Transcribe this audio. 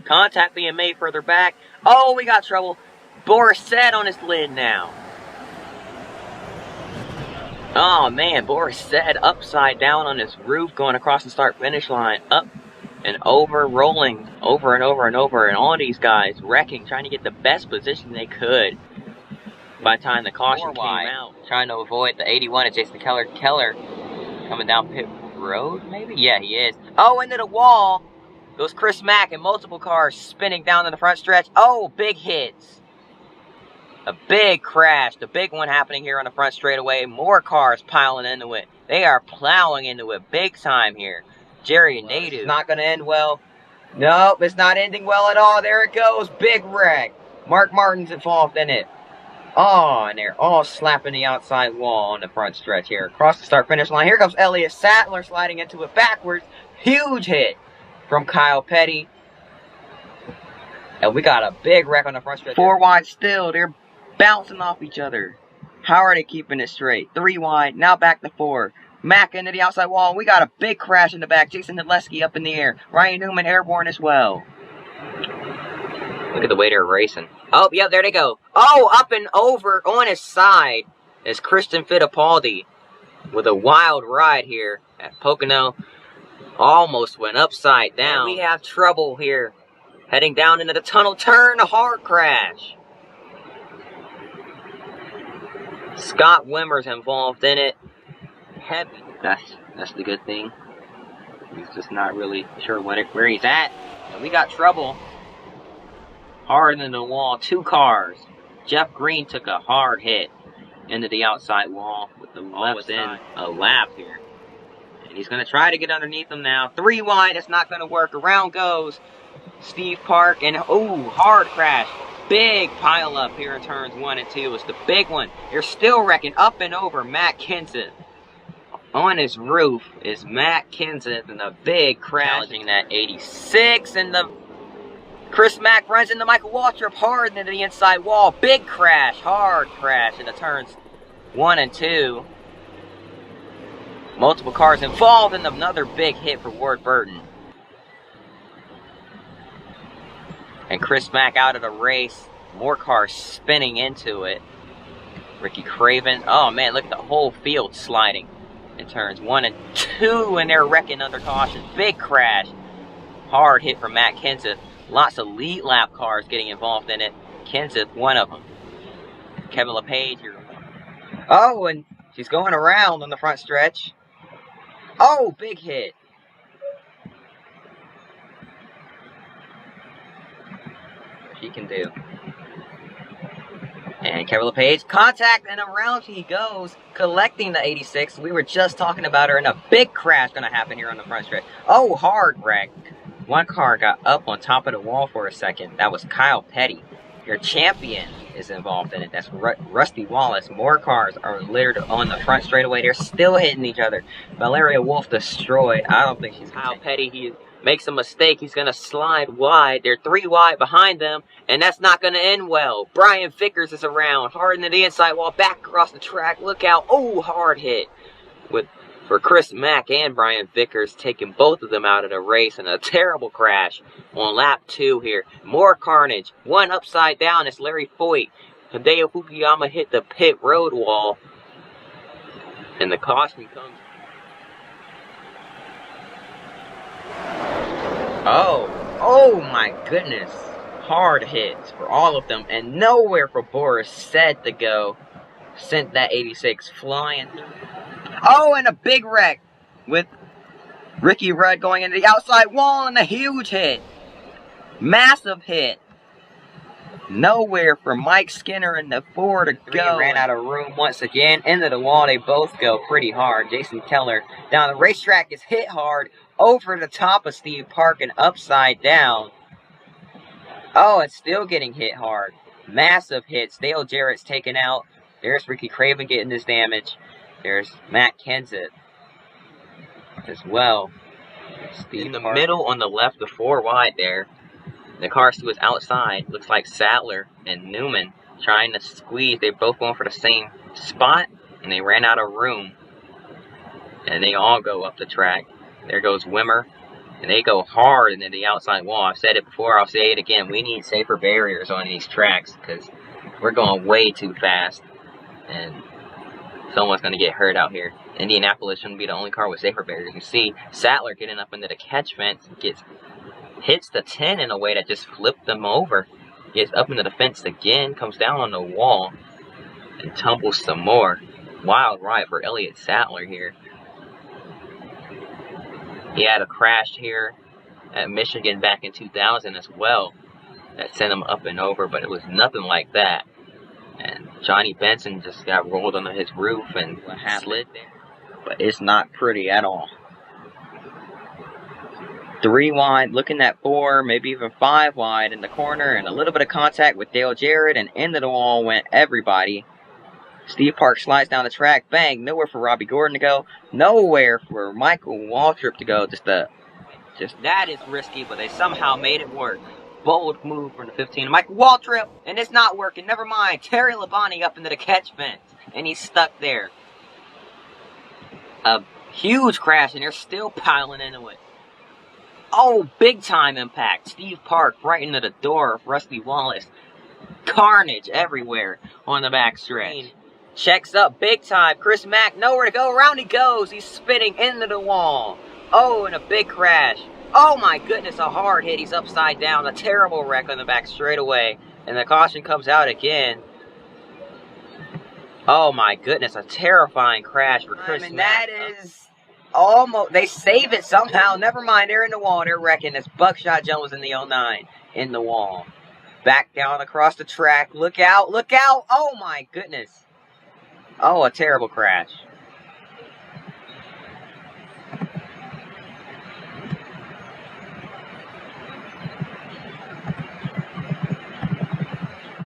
Contact being made further back. Oh, we got trouble. Boris set on his lid now. Oh man, Boris set upside down on his roof going across the start-finish line. Up and over, rolling over and over and over. And all these guys wrecking, trying to get the best position they could. By the time the caution came out, trying to avoid the 81 of Jason Keller. Keller coming down pit road, maybe? Yeah, he is. Oh, into the wall goes Chris Mack and multiple cars spinning down in the front stretch. Oh, big hits. A big crash. The big one happening here on the front straightaway. More cars piling into it. They are plowing into it big time here. Jerry Nadeau. It's not going to end well. Nope, it's not ending well at all. There it goes. Big wreck. Mark Martin's involved in it. Oh, and they're all slapping the outside wall on the front stretch here. Across the start-finish line. Here comes Elliott Sattler sliding into it backwards. Huge hit from Kyle Petty. And we got a big wreck on the front stretch. 4 wide still. They're bouncing off each other. How are they keeping it straight? 3 wide. Now back to 4. Mack into the outside wall. We got a big crash in the back. Jason Hidleski up in the air. Ryan Newman airborne as well. Look at the way they're racing. Oh, yeah, there they go. Oh, up and over on his side is Christian Fittipaldi with a wild ride here at Pocono. Almost went upside down. And we have trouble here. Heading down into the tunnel turn, a hard crash. Scott Wimmer's involved in it. Heavy. That's the good thing. He's just not really sure where he's at. And we got trouble. Hard in the wall, 2 cars. Jeff Green took a hard hit into the outside wall with the left in a lap here. And he's going to try to get underneath him now. 3 wide, it's not going to work. Around goes Steve Park, and oh, hard crash. Big pile up here in turns 1 and 2. It's the big one. They're still wrecking up and over Matt Kenseth. On his roof is Matt Kenseth and a big crash. Challenging that 86, and the Chris Mack runs into Michael Waltrip hard into the inside wall. Big crash, hard crash into turns 1 and 2. Multiple cars involved, and another big hit for Ward Burton. And Chris Mack out of the race. More cars spinning into it. Ricky Craven. Oh man, look at the whole field sliding in turns 1 and 2, and they're wrecking under caution. Big crash. Hard hit for Matt Kenseth. Lots of lead lap cars getting involved in it. Kenseth, one of them. Kevin LePage here. Oh, and she's going around on the front stretch. Oh, big hit. She can do. And Kevin LePage, contact, and around he goes, collecting the 86. We were just talking about her, and a big crash going to happen here on the front stretch. Oh, hard wreck. 1 car got up on top of the wall for a second. That was Kyle Petty. Your champion is involved in it. That's Rusty Wallace. More cars are littered on the front straightaway. They're still hitting each other. Valeria Wolf destroyed. I don't think she's Kyle Petty. He makes a mistake. He's going to slide wide. They're 3 wide behind them, and that's not going to end well. Brian Vickers is around. Hard into the inside wall. Back across the track. Look out. Oh, hard hit. For Chris Mack and Brian Vickers, taking both of them out of the race, and a terrible crash on lap 2 here. More carnage. 1 upside down. It's Larry Foyt. Hideo Fukuyama hit the pit road wall, and the caution comes. Oh my goodness. Hard hits for all of them, and nowhere for Boris Said to go. Sent that 86 flying. Oh, and a big wreck with Ricky Rudd going into the outside wall, and a huge hit. Massive hit. Nowhere for Mike Skinner and the 4 to go. Ran out of room once again. Into the wall, they both go pretty hard. Jason Keller down the racetrack is hit hard over the top of Steve Park and upside down. Oh, it's still getting hit hard. Massive hits. Dale Jarrett's taken out. There's Ricky Craven getting this damage. There's Matt Kenseth as well. Steve in the middle on the left, the 4 wide there. The cars to his outside. Looks like Sattler and Newman trying to squeeze. They're both going for the same spot, and they ran out of room. And they all go up the track. There goes Wimmer. And they go hard into the outside wall. I've said it before, I'll say it again. We need safer barriers on these tracks because we're going way too fast. And someone's going to get hurt out here. Indianapolis shouldn't be the only car with safer barriers. You see Sattler getting up into the catch fence, hits the 10 in a way that just flipped them over. Gets up into the fence again, comes down on the wall, and tumbles some more. Wild ride for Elliott Sattler here. He had a crash here at Michigan back in 2000 as well that sent him up and over, but it was nothing like that. And Johnny Benson just got rolled onto his roof and slid there. But it's not pretty at all. 3 wide, looking at 4, maybe even 5 wide in the corner, and a little bit of contact with Dale Jarrett, and into the wall went everybody. Steve Park slides down the track, bang, nowhere for Robbie Gordon to go, nowhere for Michael Waltrip to go. Just that is risky, but they somehow made it work. Bold move from the 15. Michael Waltrip, and it's not working. Never mind. Terry Labonte up into the catch fence, and he's stuck there. A huge crash, and they're still piling into it. Oh, big time impact. Steve Park right into the door of Rusty Wallace. Carnage everywhere on the back stretch. Checks up big time. Chris Mack, nowhere to go. Around he goes. He's spinning into the wall. Oh, and a big crash. Oh my goodness, a hard hit. He's upside down. A terrible wreck on the back straightaway. And the caution comes out again. Oh my goodness, a terrifying crash for Chris Mack. That is almost, they save it somehow. Never mind, they're in the wall. They're wrecking. This Buckshot Jones in the 09 in the wall. Back down across the track. Look out, look out. Oh my goodness. Oh, a terrible crash.